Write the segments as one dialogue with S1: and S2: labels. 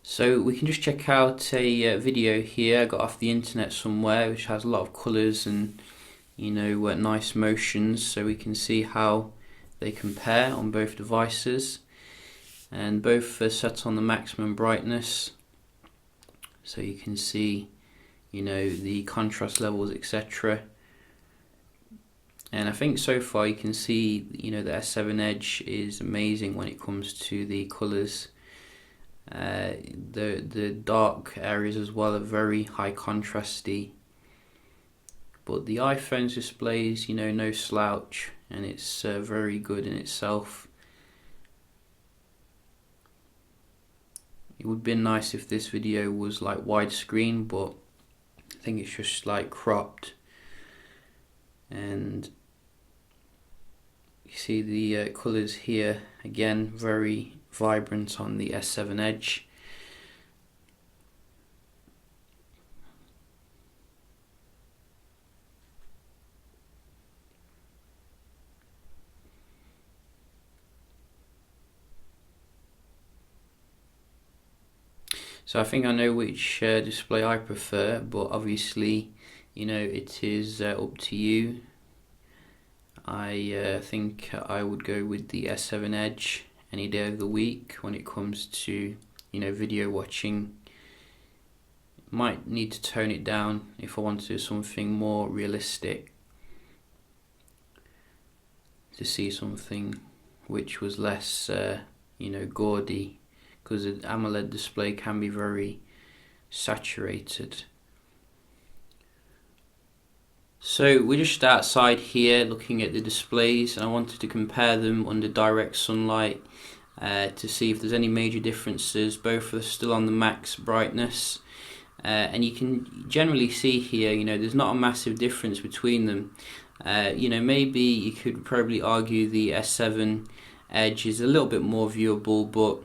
S1: So we can just check out a video here I got off the internet somewhere, which has a lot of colours and nice motions, so we can see how they compare on both devices, and both are set on the maximum brightness, so you can see the contrast levels, etc. And I think so far you can see the S7 Edge is amazing when it comes to the colours. The dark areas as well are very high contrasty, but the iPhone's display is no slouch, and it's very good in itself. It would be nice if this video was like widescreen, but I think it's just like cropped. And you see the colours here, again very vibrant on the S7 Edge. So I think I know which display I prefer, but obviously it is up to you. I think I would go with the S7 Edge any day of the week when it comes to video watching. Might need to tone it down if I want to do something more realistic, to see something which was less gaudy, because an AMOLED display can be very saturated. So we're just outside here looking at the displays, and I wanted to compare them under direct sunlight to see if there's any major differences. Both are still on the max brightness, and you can generally see here there's not a massive difference between them. Maybe you could probably argue the S7 Edge is a little bit more viewable, but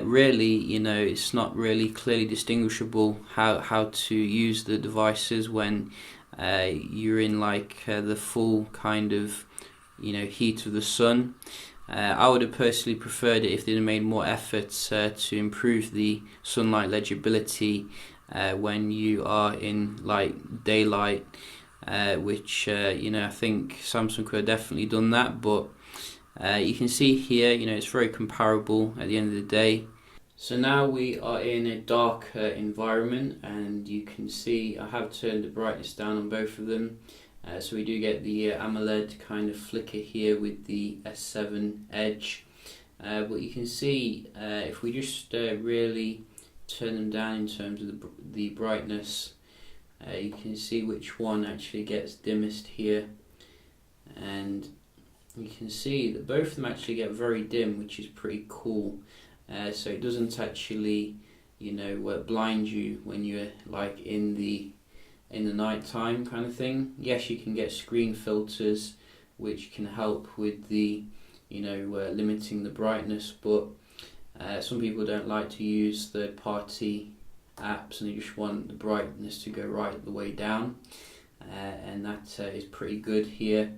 S1: really it's not really clearly distinguishable how to use the devices when you're in the full kind of heat of the sun. I would have personally preferred it if they'd have made more efforts to improve the sunlight legibility when you are in daylight, which I think Samsung could have definitely done that, but you can see here it's very comparable at the end of the day. So now we are in a darker environment, and you can see I have turned the brightness down on both of them, so we do get the AMOLED kind of flicker here with the S7 Edge, but you can see if we just really turn them down in terms of the brightness, you can see which one actually gets dimmest here, and you can see that both of them actually get very dim, which is pretty cool. So it doesn't actually blind you when you're in the night time kind of thing. Yes, you can get screen filters which can help with the limiting the brightness, but some people don't like to use third-party apps, and they just want the brightness to go right the way down, and that is pretty good here.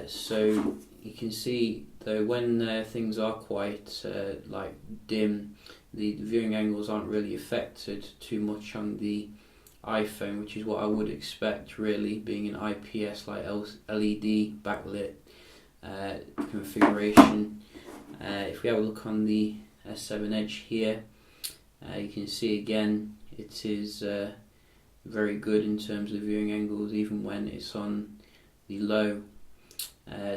S1: So you can see though when things are quite dim, the viewing angles aren't really affected too much on the iPhone, which is what I would expect really, being an IPS LED backlit configuration. If we have a look on the S7 Edge here, you can see again it is very good in terms of viewing angles even when it's on the low.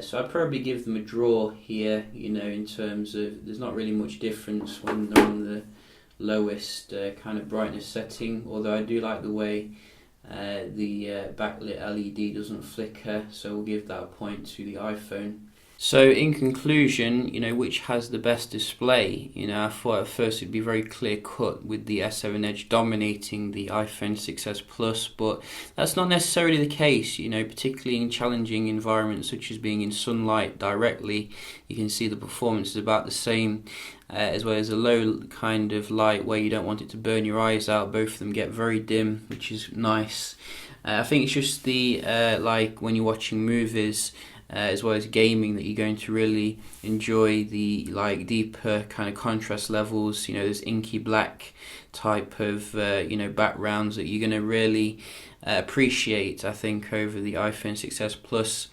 S1: So I'd probably give them a draw here, in terms of there's not really much difference when they're on the lowest kind of brightness setting, although I do like the way the backlit LED doesn't flicker, so we'll give that a point to the iPhone. So in conclusion, which has the best display? I thought at first it'd be very clear cut with the S7 Edge dominating the iPhone 6s Plus, but that's not necessarily the case, particularly in challenging environments such as being in sunlight directly. You can see the performance is about the same, as well as a low kind of light where you don't want it to burn your eyes out. Both of them get very dim, which is nice. I think it's just the when you're watching movies, as well as gaming, that you're going to really enjoy the like deeper kind of contrast levels. There's inky black type of backgrounds that you're going to really appreciate, I think, over the iPhone 6s Plus.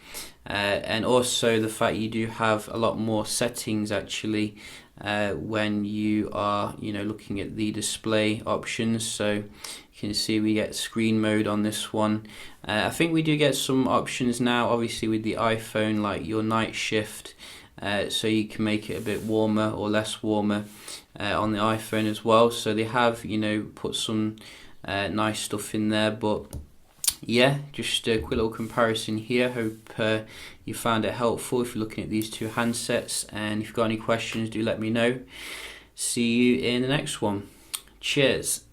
S1: And also the fact you do have a lot more settings actually when you are looking at the display options. So you can see we get screen mode on this one. I think we do get some options now, obviously, with the iPhone, like your night shift, so you can make it a bit warmer or less warmer on the iPhone as well. So they have put some nice stuff in there. But yeah, just a quick little comparison here. Hope you found it helpful if you're looking at these two handsets, and if you've got any questions, do let me know. See you in the next one. Cheers.